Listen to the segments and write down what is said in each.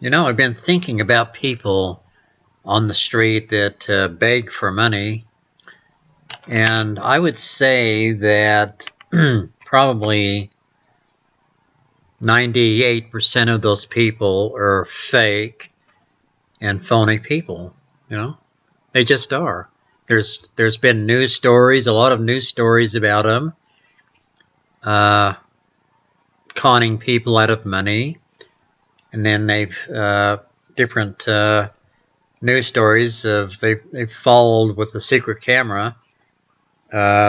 You know, I've been thinking about people on the street that beg for money, and I would say that probably 98% of those people are fake and phony people. You know, they just are. There's been news stories, a lot of news stories about them conning people out of money, and then they've different news stories of they've followed with the secret camera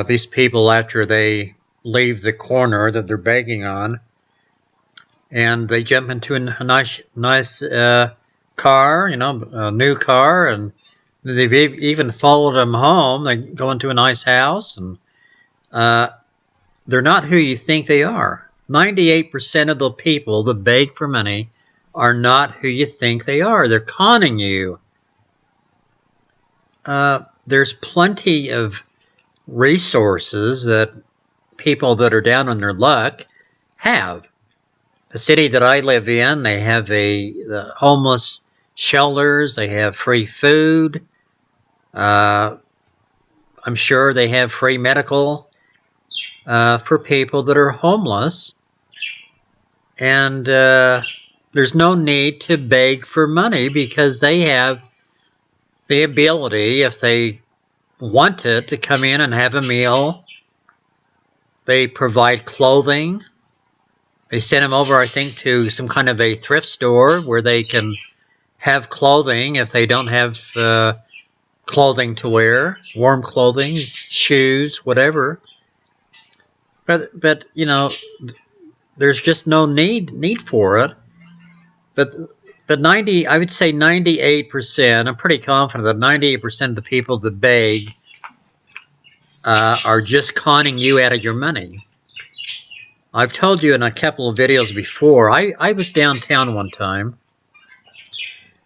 these people after they leave the corner that they're begging on, and they jump into a nice car, you know, a new car, and they've even followed them home. They go into a nice house, and they're not who you think they are. 98% of the people that beg for money are not who you think they are. They're conning you. There's plenty of resources that people that are down on their luck have. The city that I live in, they have the homeless shelters. They have free food. I'm sure they have free medical for people that are homeless. And there's no need to beg for money because they have the ability, if they wanted, to come in and have a meal. They provide clothing. They send them over, I think, to some kind of a thrift store where they can have clothing if they don't have clothing to wear, warm clothing, shoes, whatever. But you know, there's just no need for it. But I would say 98%, I'm pretty confident that 98% of the people that beg are just conning you out of your money. I've told you in a couple of videos before, I was downtown one time.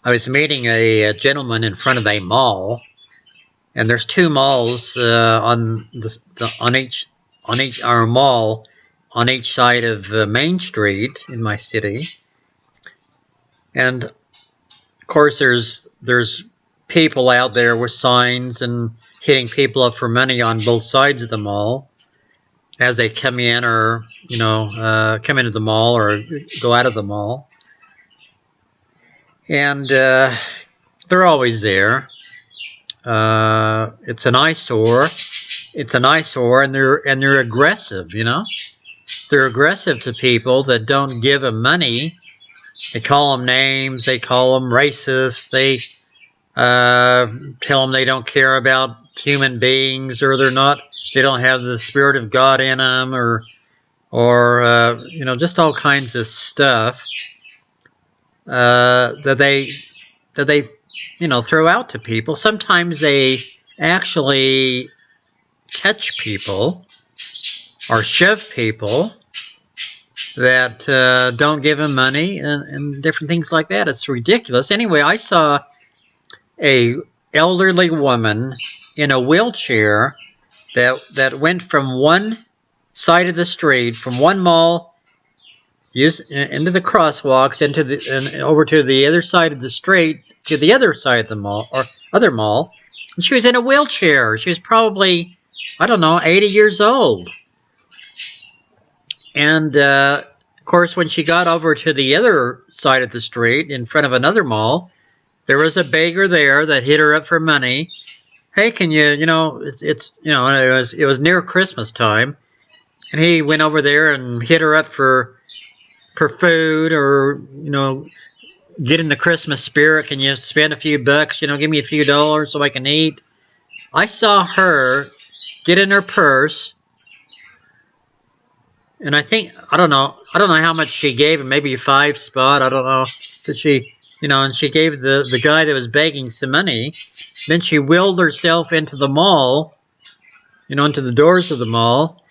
I was meeting a gentleman in front of a mall, and there's two malls on each side of Main Street in my city. And of course, there's people out there with signs and hitting people up for money on both sides of the mall as they come in, or come into the mall or go out of the mall. And they're always there. It's an eyesore. It's an eyesore, and they're aggressive. You know, they're aggressive to people that don't give them money. They call them names. They call them racist. They tell them they don't care about human beings, or they don't have the Spirit of God in them, or just all kinds of stuff that they throw out to people. Sometimes they actually touch people or shove people that don't give them money and different things like that. It's ridiculous. Anyway, I saw a elderly woman in a wheelchair that went from one side of the street, from one mall, into the crosswalks, and over to the other side of the street, to the other side of the mall, or other mall, and she was in a wheelchair. She was probably, I don't know, 80 years old. And, of course, when she got over to the other side of the street, in front of another mall, there was a beggar there that hit her up for money. Hey, can you, it was near Christmas time, and he went over there and hit her up for food, or, get in the Christmas spirit. Can you spend a few bucks, give me a few dollars so I can eat? I saw her get in her purse, and I don't know how much she gave him, maybe a $5 spot, I don't know, that she, and she gave the guy that was begging some money. Then she wheeled herself into the mall, into the doors of the mall,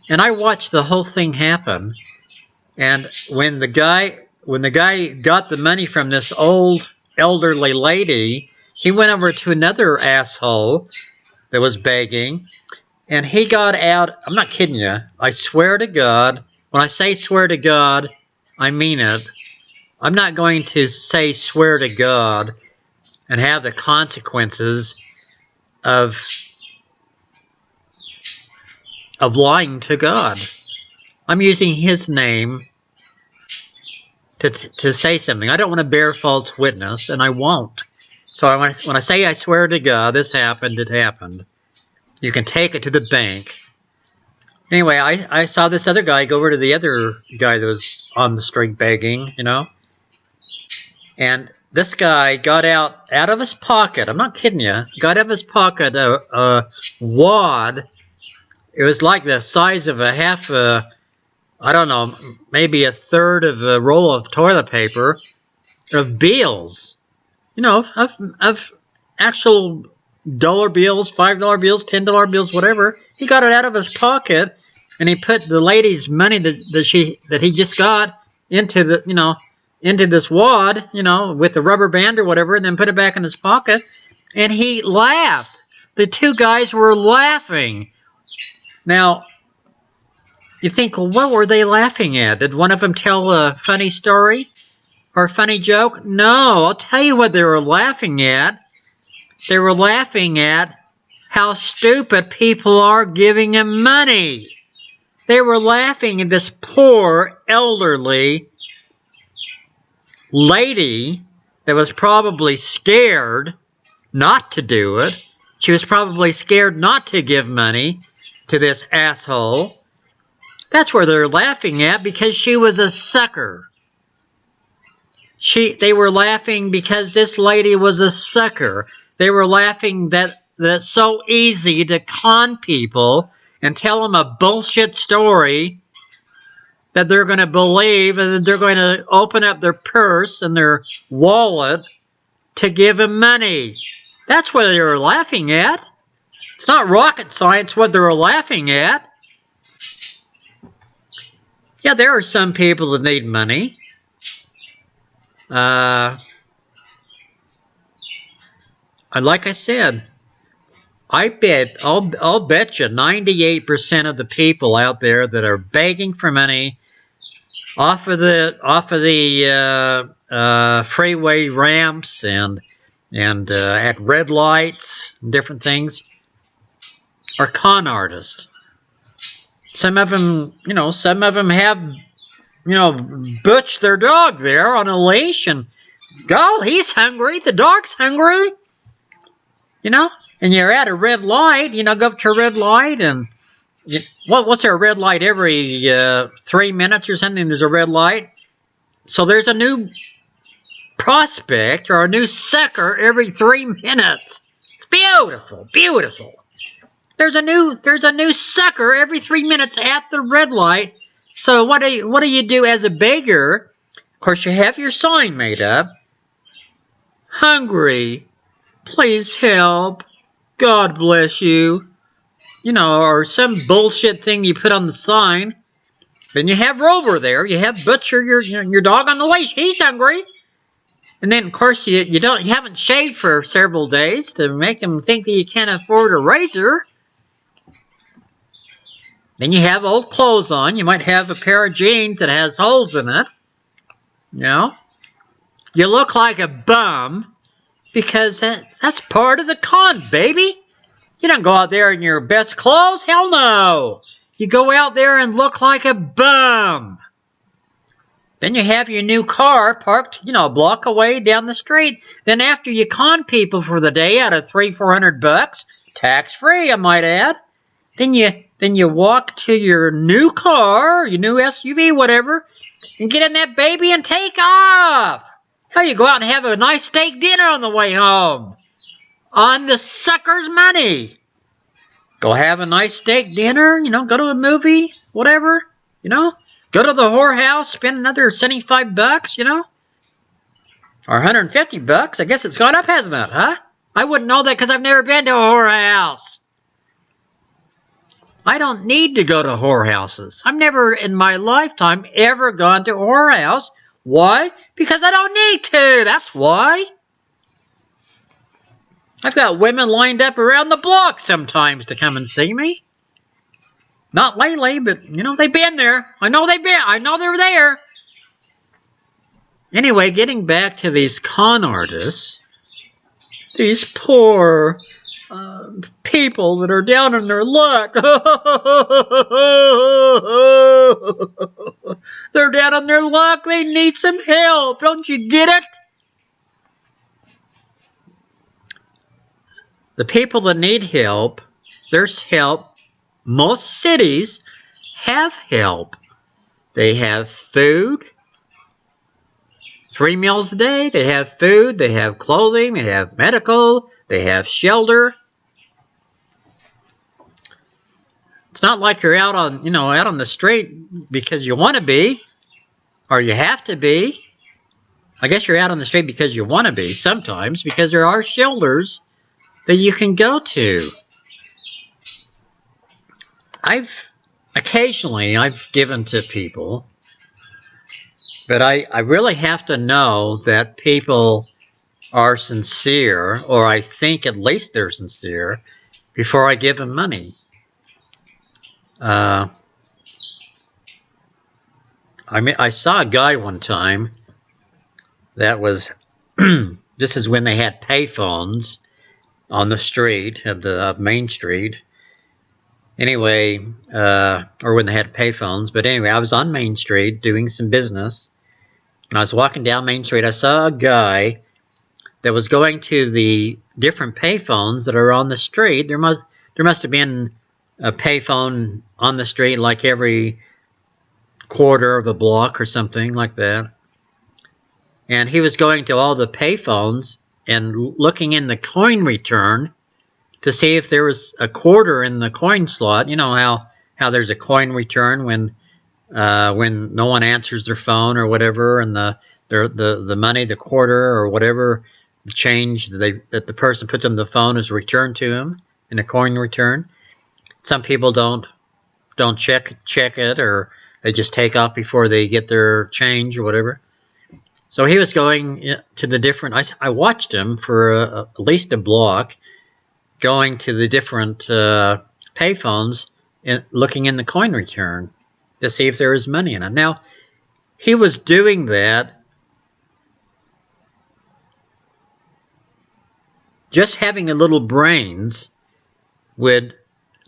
and I watched the whole thing happen. And when the guy got the money from this old elderly lady, he went over to another asshole that was begging, and he got out. I'm not kidding you. I swear to God. When I say swear to God, I mean it. I'm not going to say swear to God and have the consequences of lying to God. I'm using His name to say something. I don't want to bear false witness, and I won't. So when I say I swear to God, this happened, it happened. You can take it to the bank. Anyway, I saw this other guy go over to the other guy that was on the street begging, you know. And this guy got out of his pocket, I'm not kidding you, got out of his pocket a wad. It was like the size of I don't know, maybe a third of a roll of toilet paper of bills. You know, of actual dollar bills, $5 bills, $10 bills, whatever. He got it out of his pocket, and he put the lady's money that he just got into this wad, you know, with the rubber band or whatever, and then put it back in his pocket. And he laughed. The two guys were laughing. Now, you think, well, what were they laughing at? Did one of them tell a funny story or a funny joke? No, I'll tell you what they were laughing at. They were laughing at how stupid people are giving him money. They were laughing at this poor, elderly lady that was probably scared not to do it. She was probably scared not to give money to this asshole. That's where they're laughing at, because she was a sucker. They were laughing because this lady was a sucker. They were laughing that it's so easy to con people and tell them a bullshit story that they're going to believe, and that they're going to open up their purse and their wallet to give them money. That's what they were laughing at. It's not rocket science what they were laughing at. Yeah, there are some people that need money. Like I said, I'll bet you 98% of the people out there that are begging for money off of the freeway ramps and at red lights and different things are con artists. Some of them have, butched their dog there on a leash, and go, he's hungry, the dog's hungry, and you're at a red light, go up to a red light, and what's there, a red light every 3 minutes or something, there's a red light. So there's a new prospect or a new sucker every 3 minutes. It's beautiful, beautiful. There's a new sucker every 3 minutes at the red light. So what do you do as a beggar? Of course, you have your sign made up. Hungry, please help. God bless you. Or some bullshit thing you put on the sign. Then you have Rover there. You have Butcher, your dog on the leash. He's hungry. And then, of course, you haven't shaved for several days to make him think that you can't afford a razor. Then you have old clothes on. You might have a pair of jeans that has holes in it. You look like a bum because that's part of the con, baby. You don't go out there in your best clothes. Hell no. You go out there and look like a bum. Then you have your new car parked, a block away down the street. Then after you con people for the day out of $300-400, tax-free, I might add, then you walk to your new car, your new SUV, whatever, and get in that baby and take off. Hell, you go out and have a nice steak dinner on the way home. On the sucker's money. Go have a nice steak dinner, go to a movie, whatever, Go to the whorehouse, spend another $75, or $150. I guess it's gone up, hasn't it, huh? I wouldn't know that because I've never been to a whorehouse. I don't need to go to whorehouses. I've never in my lifetime ever gone to a whorehouse. Why? Because I don't need to. That's why. I've got women lined up around the block sometimes to come and see me. Not lately, but, they've been there. I know they were there. Anyway, getting back to these con artists, these poor people that are down on their luck. They're down on their luck. They need some help. Don't you get it? The people that need help, there's help. Most cities have help. They have food, 3 meals a day. They have food, they have clothing, they have medical, they have shelter. It's not like you're out on the street because you want to be, or you have to be. I guess you're out on the street because you want to be sometimes, because there are shelters that you can go to. Occasionally I've given to people, but I really have to know that people are sincere, or I think at least they're sincere, before I give them money. I saw a guy one time that was, this is when they had payphones on the street of Main Street. Anyway, or when they had payphones. But anyway, I was on Main Street doing some business. And I was walking down Main Street. I saw a guy that was going to the different payphones that are on the street. There must have been a payphone on the street like every quarter of a block or something like that. And he was going to all the payphones and looking in the coin return to see if there was a quarter in the coin slot. You know how there's a coin return when no one answers their phone or whatever, and the money, the quarter or whatever, the change that the person puts on the phone is returned to him in a coin return. Some people don't check it, or they just take off before they get their change or whatever. So he was going to the different. I watched him for at least a block, going to the different payphones and looking in the coin return to see if there was money in it. Now, he was doing that, just having a little brains would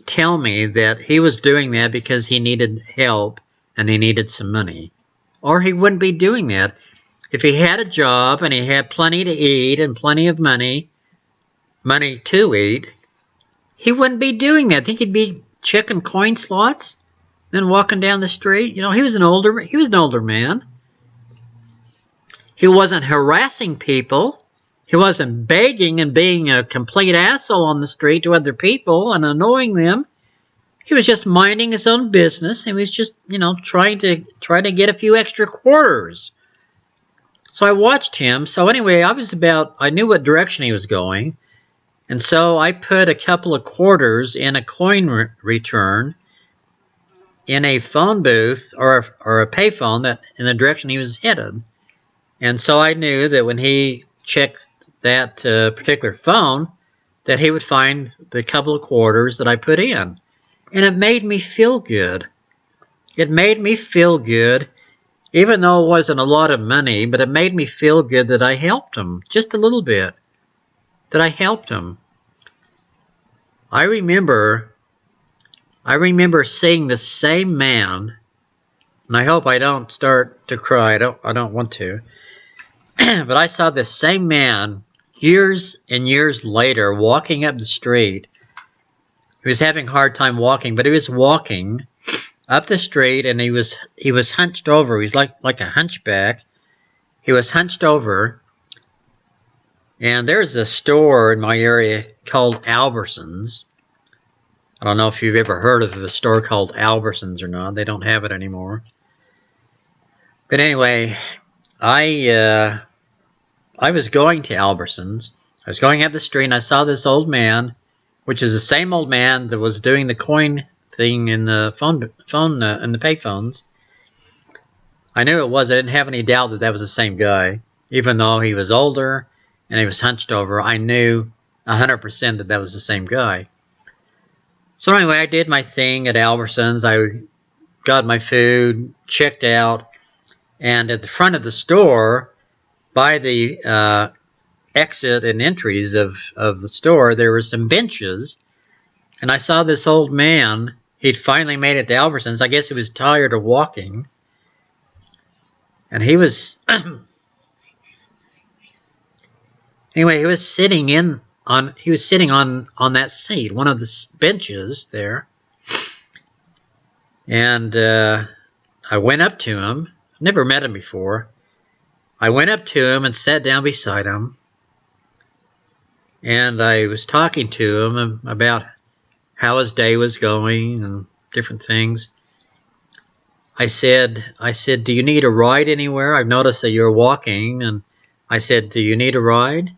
tell me that he was doing that because he needed help and he needed some money. Or he wouldn't be doing that. If he had a job and he had plenty to eat and plenty of money to eat, he wouldn't be doing that. I think he'd be checking coin slots, then walking down the street. You know, he was an older man. He wasn't harassing people. He wasn't begging and being a complete asshole on the street to other people and annoying them. He was just minding his own business. He was just, trying to get a few extra quarters. So I watched him. So anyway, I knew what direction he was going. And so I put a couple of quarters in a coin return in a phone booth or a payphone that in the direction he was headed. And so I knew that when he checked that particular phone, that he would find the couple of quarters that I put in. And it made me feel good. It made me feel good, even though it wasn't a lot of money, but it made me feel good that I helped him, just a little bit, that I helped him. I remember seeing the same man, and I hope I don't start to cry. I don't want to. But I saw this same man years and years later walking up the street. He was having a hard time walking, but he was walking up the street, and he was hunched over. He was like a hunchback. He was hunched over. And there's a store in my area called Albertsons. I don't know if you've ever heard of a store called Albertsons or not. They don't have it anymore. But anyway, I was going to Albertsons. I was going up the street, and I saw this old man, which is the same old man that was doing the coin thing in the phone in the payphones. I knew it was. I didn't have any doubt that was the same guy, even though he was older and he was hunched over. I knew 100% that was the same guy. So anyway, I did my thing at Albertsons. I got my food, checked out, And at the front of the store, by the exit and entries of the store, there were some benches. And I saw this old man. He'd finally made it to Albertsons. I guess he was tired of walking. And he was... anyway, he was sitting on that seat, one of the benches there. And I went up to him. Never met him before. I went up to him and sat down beside him. And I was talking to him about how his day was going and different things. I said, do you need a ride anywhere? I've noticed that you're walking. And I said, do you need a ride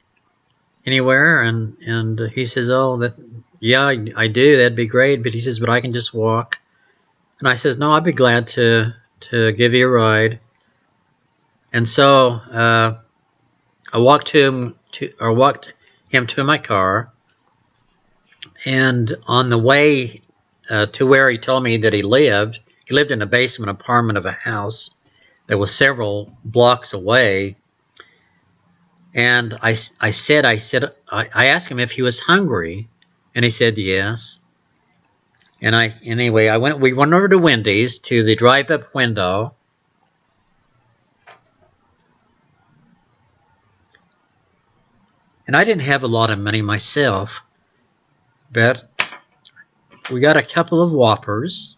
anywhere? And he says, oh, yeah, I do. That'd be great. But he says, but I can just walk. And I says, no, I'd be glad to give you a ride. And so I walked him to my car. And on the way to where he told me that he lived in a basement apartment of a house that was several blocks away. And I asked him if he was hungry, and he said yes. And anyway, we went over to Wendy's, to the drive-up window. And I didn't have a lot of money myself, but we got a couple of Whoppers.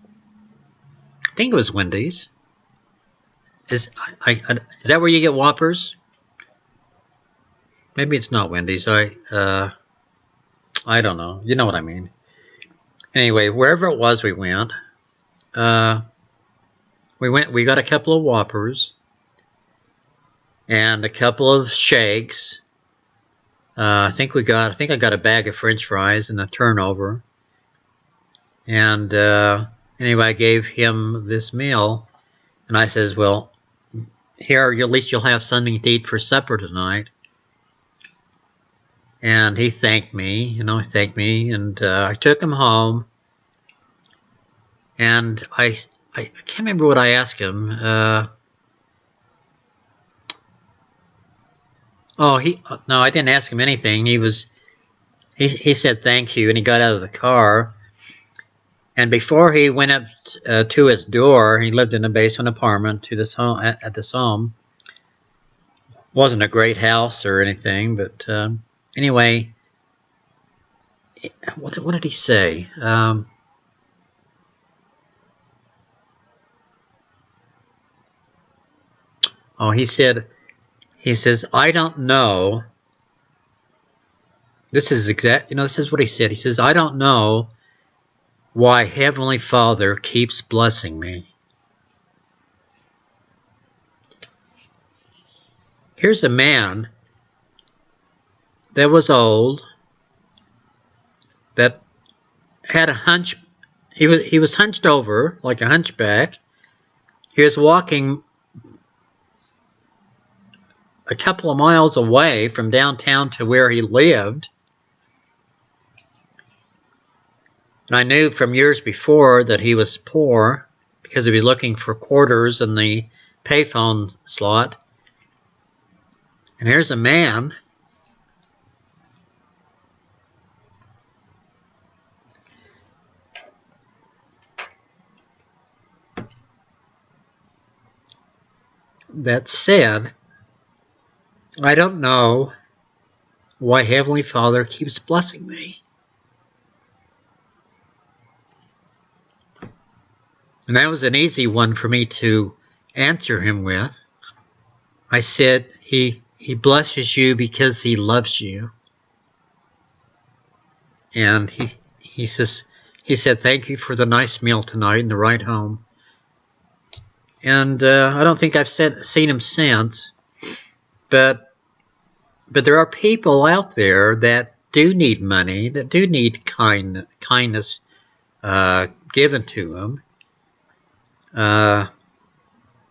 I think it was Wendy's. Is that where you get Whoppers? Maybe it's not Wendy's. I don't know. You know what I mean. Anyway, wherever it was we went. We got a couple of Whoppers and a couple of Shakes. I think I got a bag of French fries and a turnover. And anyway, I gave him this meal, and I says, well, here, at least you'll have something to eat for supper tonight. And he thanked me, and I took him home. And I can't remember what I asked him. No, I didn't ask him anything. He said thank you, and he got out of the car. And before he went up to his door, he lived in a basement apartment to this home. At this home, wasn't a great house or anything, but anyway, what did he say? He says, I don't know. This is what he said. He says, I don't know why Heavenly Father keeps blessing me. Here's a man that was old, that had a hunch. He was hunched over like a hunchback. He was walking a couple of miles away from downtown to where he lived. And I knew from years before that he was poor because he was looking for quarters in the payphone slot. And here's a man that said, I don't know why Heavenly Father keeps blessing me. And that was an easy one for me to answer him with. I said, He blesses you because He loves you. And he said, thank you for the nice meal tonight and the ride home. And I don't think I've seen him since. But there are people out there that do need money, that do need kindness given to them.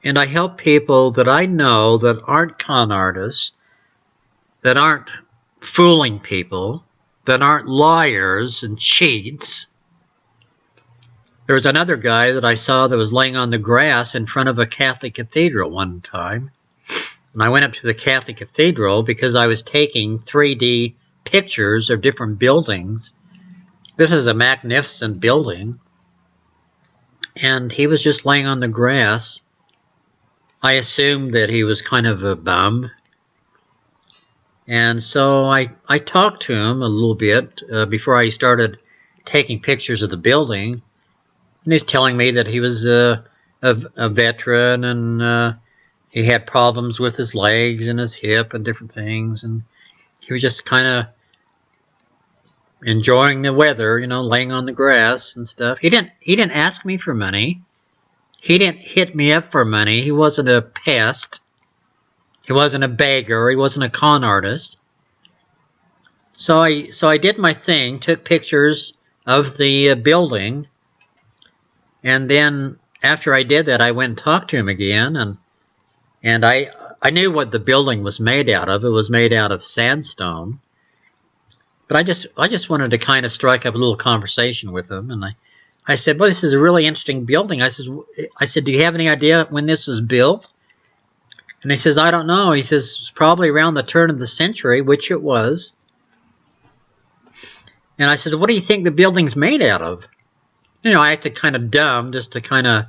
And I help people that I know that aren't con artists, that aren't fooling people, that aren't liars and cheats. There was another guy that I saw that was laying on the grass in front of a Catholic cathedral one time. And I went up to the Catholic cathedral because I was taking 3D pictures of different buildings. This is a magnificent building. And he was just laying on the grass. I assumed that he was kind of a bum. And so I talked to him a little bit before I started taking pictures of the building. And he's telling me that he was a veteran and he had problems with his legs and his hip and different things. And he was just kind of enjoying the weather, you know, laying on the grass and stuff. He didn't ask me for money. He didn't hit me up for money. He wasn't a pest. He wasn't a beggar. He wasn't a con artist. So I did my thing, took pictures of the building, and then after I did that, I went and talked to him again, and I knew what the building was made out of. It was made out of sandstone. But I just wanted to kind of strike up a little conversation with him, and I said, well, this is a really interesting building. I said, do you have any idea when this was built? And he says, I don't know. He says, it's probably around the turn of the century, which it was. And I said, what do you think the building's made out of? You know, I acted kind of dumb just to kind of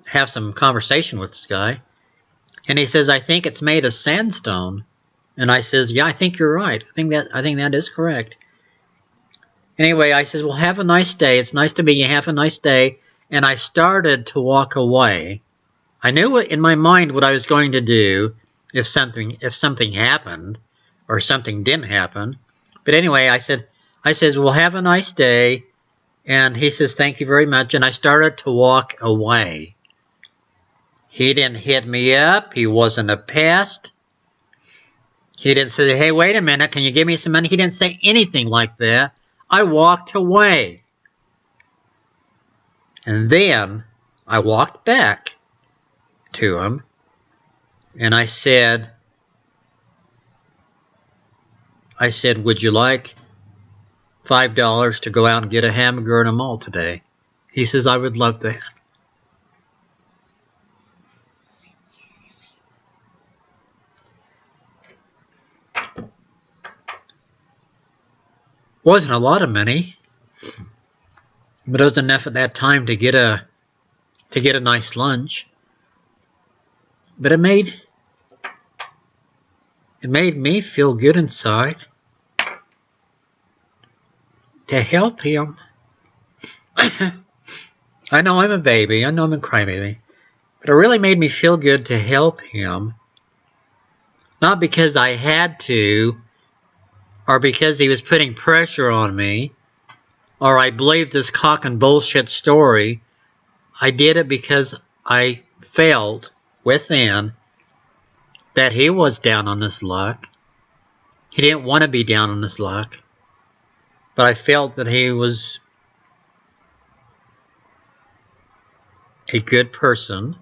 have some conversation with this guy. And he says, I think it's made of sandstone. And I says, yeah, I think you're right. I think that is correct. Anyway, I says, well, have a nice day. It's nice to meet you. Have a nice day. And I started to walk away. I knew in my mind what I was going to do if something happened or something didn't happen. But anyway, I says, well, have a nice day. And he says, thank you very much. And I started to walk away. He didn't hit me up. He wasn't a pest. He didn't say, hey, wait a minute, can you give me some money? He didn't say anything like that. I walked away. And then I walked back to him, and I said, would you like $5 to go out and get a hamburger in a mall today? He says, I would love that. Wasn't a lot of money, but it was enough at that time to get a nice lunch. But it made me feel good inside to help him. I know I'm a baby. I know I'm a crybaby. But it really made me feel good to help him. Not because I had to, or because he was putting pressure on me, or I believed this cock and bullshit story. I did it because I felt within that he was down on his luck. He didn't want to be down on his luck. But I felt that he was a good person.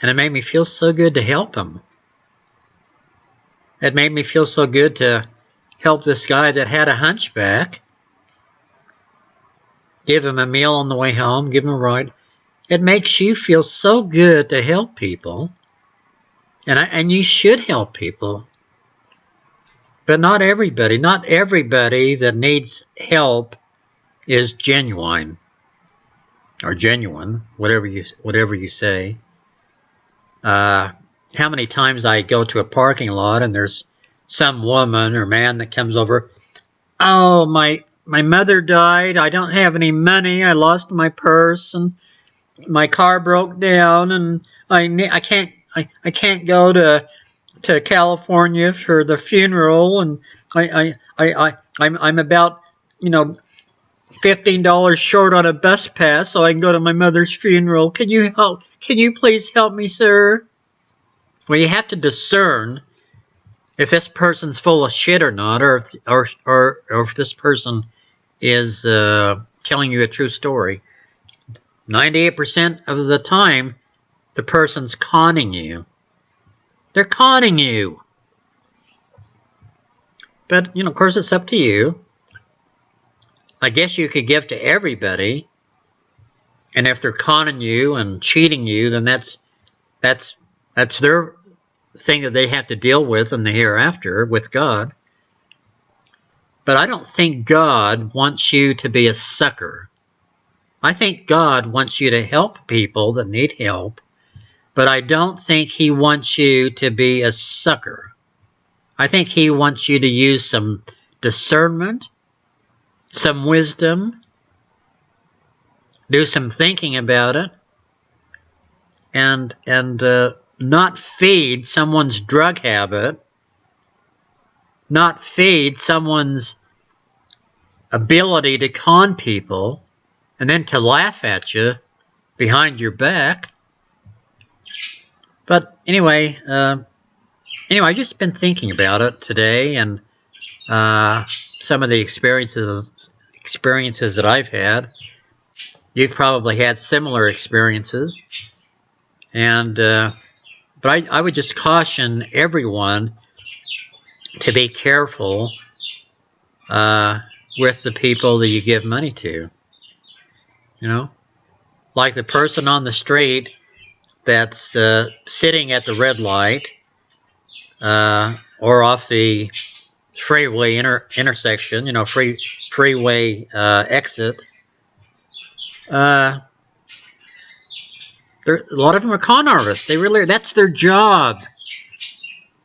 And it made me feel so good to help him. It made me feel so good to help this guy that had a hunchback. Give him a meal on the way home. Give him a ride. It makes you feel so good to help people. And you should help people. But not everybody. Not everybody that needs help is genuine. Or genuine. Whatever you say. How many times I go to a parking lot and there's some woman or man that comes over. Oh, my mother died. I don't have any money. I lost my purse and my car broke down, and I can't go to California for the funeral, and I'm about $15 short on a bus pass so I can go to my mother's funeral. Can you please help me, sir? Well, you have to discern if this person's full of shit or not, or if this person is telling you a true story. 98% of the time, the person's conning you. They're conning you. But, of course, it's up to you. I guess you could give to everybody, And if they're conning you and cheating you, then that's their thing that they have to deal with in the hereafter with God. But I don't think God wants you to be a sucker. I think God wants you to help people that need help, but I don't think He wants you to be a sucker. I think He wants you to use some discernment, some wisdom, do some thinking about it, and not feed someone's drug habit, not feed someone's ability to con people, and then to laugh at you behind your back. But anyway, I've just been thinking about it today, and some of the experiences that I've had. You've probably had similar experiences, and but I would just caution everyone to be careful with the people that you give money to. You know, like the person on the street that's sitting at the red light or off the freeway intersection, freeway exit. A lot of them are con artists. That's their job,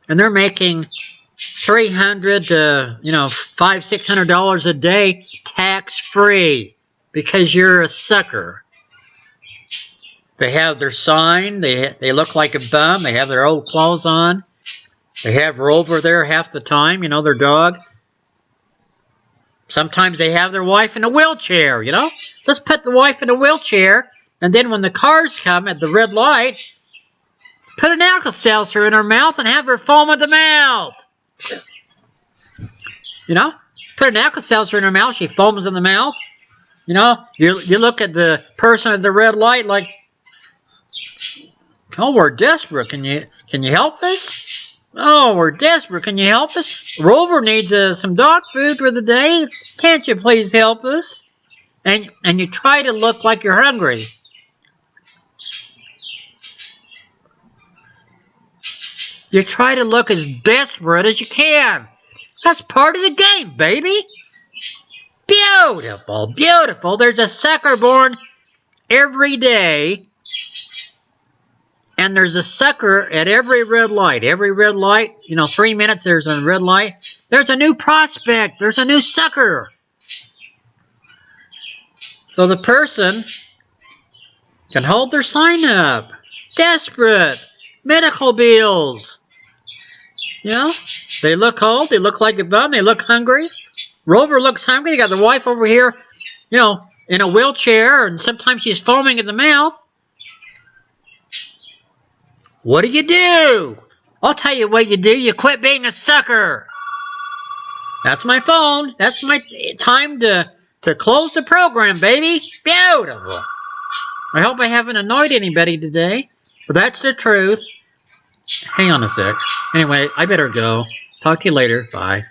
and they're making $300 to $500-600 a day tax free because you're a sucker. They have their sign. They look like a bum. They have their old clothes on. They have Rover there half the time. Their dog. Sometimes they have their wife in a wheelchair, Let's put the wife in a wheelchair, and then when the cars come at the red light, put an Alka-Seltzer in her mouth and have her foam at the mouth. Put an Alka-Seltzer in her mouth, she foams in the mouth. You look at the person at the red light like, oh, we're desperate. Can you help us? Oh, we're desperate. Can you help us? Rover needs some dog food for the day. Can't you please help us? And you try to look like you're hungry. You try to look as desperate as you can. That's part of the game, baby. Beautiful, beautiful. There's a sucker born every day. And there's a sucker at every red light. Every red light, 3 minutes there's a red light. There's a new prospect. There's a new sucker. So the person can hold their sign up. Desperate. Medical bills. They look old. They look like a bum. They look hungry. Rover looks hungry. You got the wife over here, in a wheelchair, and sometimes she's foaming at the mouth. What do? I'll tell you what you do. You quit being a sucker. That's my phone. That's my time to close the program, baby. Beautiful. I hope I haven't annoyed anybody today, but that's the truth. Hang on a sec. Anyway, I better go. Talk to you later. Bye.